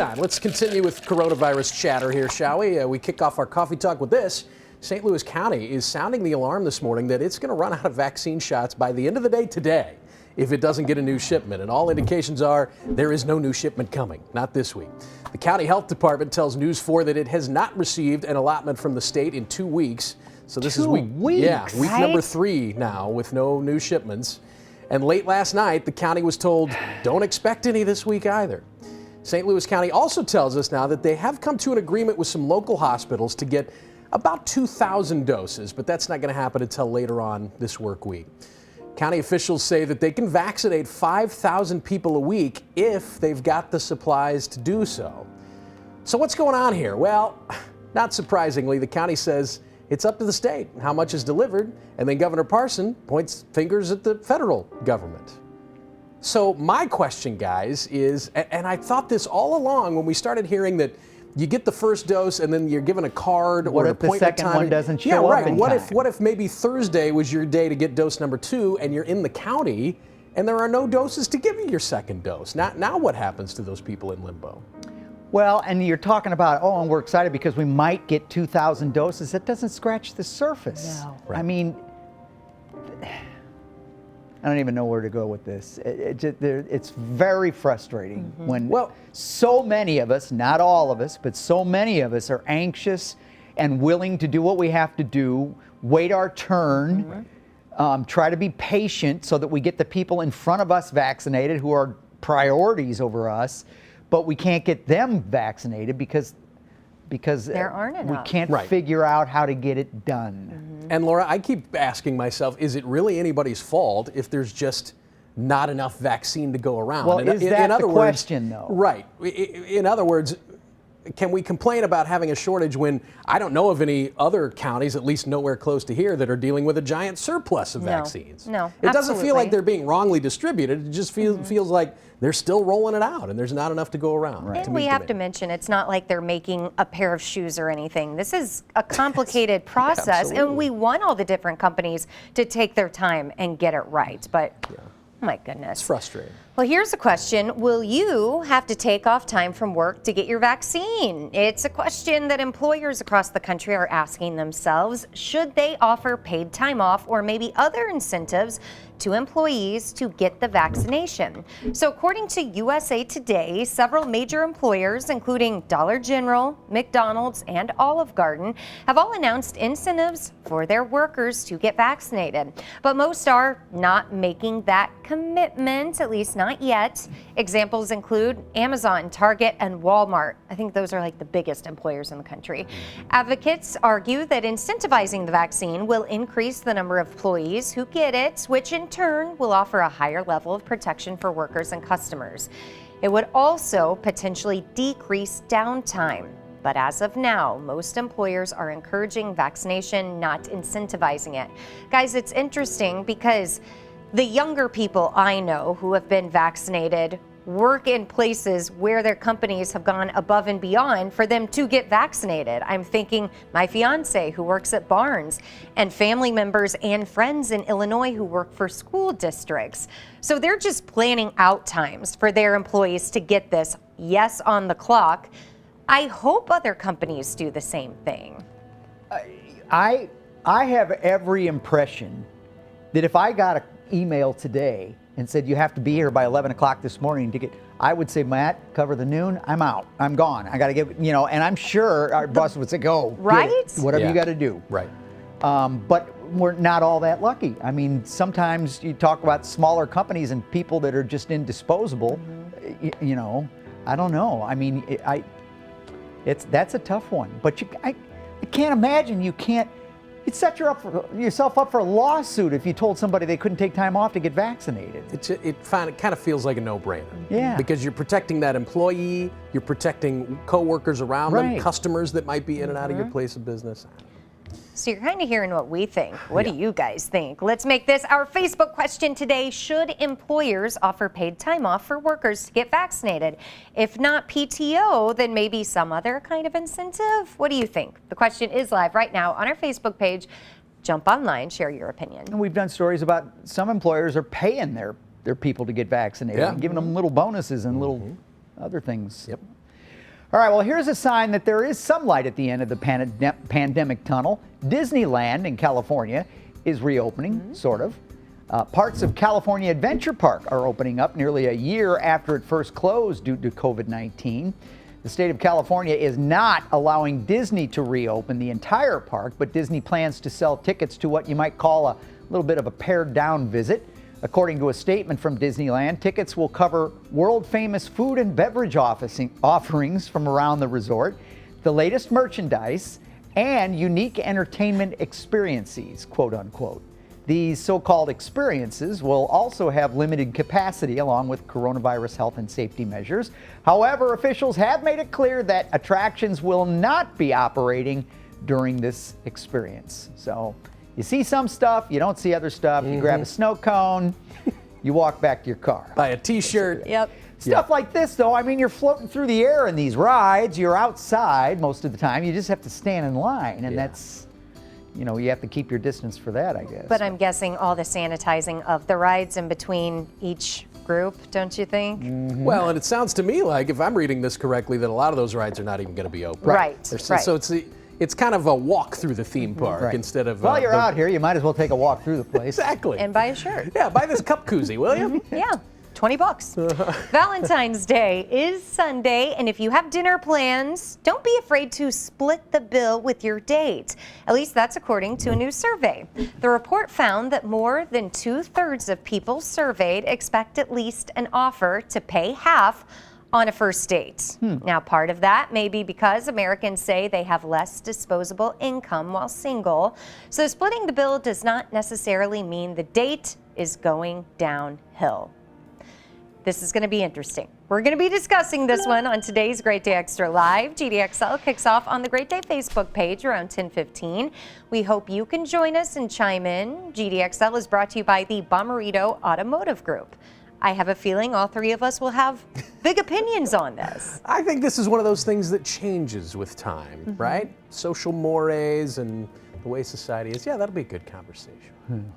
Let's continue with coronavirus chatter here, shall we? We kick off our coffee talk with this. St. Louis County is sounding the alarm this morning that it's going to run out of vaccine shots by the end of the day today if it doesn't get a new shipment. And all indications are there is no new shipment coming, not this week. The county health department tells News 4 that it has not received an allotment from the state in 2 weeks. So this is week number 3 now with no new shipments. And late last night, the county was told, don't expect any this week either. St. Louis County also tells us now that they have come to an agreement with some local hospitals to get about 2,000 doses, but that's not going to happen until later on this work week. County officials say that they can vaccinate 5,000 people a week if they've got the supplies to do so. So what's going on here? Well, not surprisingly, the county says it's up to the state how much is delivered, and then Governor Parson points fingers at the federal government. So my question, guys, is, and I thought this all along when we started hearing that you get the first dose and then you're given a card or an appointment time. What if the second one doesn't show up in time? What if maybe Thursday was your day to get dose number 2 and you're in the county and there are no doses to give you your second dose? Now what happens to those people in limbo? Well, and you're talking about, and we're excited because we might get 2,000 doses. That doesn't scratch the surface. No. Right. I mean, I don't even know where to go with this. It's very frustrating when so many of us, not all of us, but so many of us are anxious and willing to do what we have to do, wait our turn, try to be patient so that we get the people in front of us vaccinated who are priorities over us, but we can't get them vaccinated because there aren't enough. We can't figure out how to get it done. And Laura, I keep asking myself, is it really anybody's fault if there's just not enough vaccine to go around? Well, is that the question, though? Right. In other words, can we complain about having a shortage when I don't know of any other counties, at least nowhere close to here, that are dealing with a giant surplus of vaccines? No, it doesn't feel like they're being wrongly distributed. It just feels like they're still rolling it out and there's not enough to go around. Right. And we have to mention, it's not like they're making a pair of shoes or anything. This is a complicated process, and we want all the different companies to take their time and get it right. But my goodness. It's frustrating. Well, here's a question. Will you have to take off time from work to get your vaccine? It's a question that employers across the country are asking themselves. Should they offer paid time off or maybe other incentives to employees to get the vaccination? So according to USA Today, several major employers, including Dollar General, McDonald's, and Olive Garden, have all announced incentives for their workers to get vaccinated. But most are not making that commitment, at least not yet. Examples include Amazon, Target, and Walmart. I think those are like the biggest employers in the country. Advocates argue that incentivizing the vaccine will increase the number of employees who get it, which in turn will offer a higher level of protection for workers and customers. It would also potentially decrease downtime. But as of now, most employers are encouraging vaccination, not incentivizing it. Guys, it's interesting because the younger people I know who have been vaccinated work in places where their companies have gone above and beyond for them to get vaccinated. I'm thinking my fiance who works at Barnes, and family members and friends in Illinois who work for school districts. So they're just planning out times for their employees to get this, yes, on the clock. I hope other companies do the same thing. I have every impression that if I got an email today and said you have to be here by 11 o'clock this morning to get, I would say, Matt, cover the noon, I'm out, I'm gone. I got to get, and I'm sure our boss would say, go, right? Whatever you got to do. Right. But we're not all that lucky. I mean, sometimes you talk about smaller companies and people that are just indisposable, I don't know. I mean, that's a tough one. But I can't imagine you can't. You'd set yourself up for a lawsuit if you told somebody they couldn't take time off to get vaccinated. It kind of feels like a no-brainer. Yeah. Because you're protecting that employee, you're protecting coworkers around them, customers that might be in and out of your place of business. So you're kind of hearing what we think. What do you guys think? Let's make this our Facebook question today. Should employers offer paid time off for workers to get vaccinated? If not PTO, then maybe some other kind of incentive? What do you think? The question is live right now on our Facebook page. Jump online, share your opinion. And we've done stories about some employers are paying their people to get vaccinated and giving them little bonuses and little other things. Yep. All right, well, here's a sign that there is some light at the end of the pandemic tunnel. Disneyland in California is reopening, sort of. Parts of California Adventure Park are opening up nearly a year after it first closed due to COVID-19. The state of California is not allowing Disney to reopen the entire park, but Disney plans to sell tickets to what you might call a little bit of a pared-down visit. According to a statement from Disneyland, tickets will cover world-famous food and beverage offerings from around the resort, the latest merchandise, and unique entertainment experiences, quote unquote. These so-called experiences will also have limited capacity along with coronavirus health and safety measures. However, officials have made it clear that attractions will not be operating during this experience. So you see some stuff, you don't see other stuff, you grab a snow cone, you walk back to your car. Buy a t-shirt. Yep. Stuff like this, though, I mean, you're floating through the air in these rides, you're outside most of the time, you just have to stand in line, and that's, you know, you have to keep your distance for that, I guess. But I'm guessing all the sanitizing of the rides in between each group, don't you think? Well, and it sounds to me like, if I'm reading this correctly, that a lot of those rides are not even going to be open. Right. So it's kind of a walk through the theme park instead of. While you're out here, you might as well take a walk through the place. Exactly. And buy a shirt. Yeah, buy this cup koozie, will you? Yeah. $20. Valentine's Day is Sunday, and if you have dinner plans, don't be afraid to split the bill with your date. At least that's according to a new survey. The report found that more than 2/3 of people surveyed expect at least an offer to pay half on a first date. Now, part of that may be because Americans say they have less disposable income while single. So splitting the bill does not necessarily mean the date is going downhill. This is going to be interesting. We're going to be discussing this one on today's Great Day Extra Live. GDXL kicks off on the Great Day Facebook page around 10:15. We hope you can join us and chime in. GDXL is brought to you by the Bommarito Automotive Group. I have a feeling all three of us will have big opinions on this. I think this is one of those things that changes with time, right? Social mores and the way society is. Yeah, that'll be a good conversation.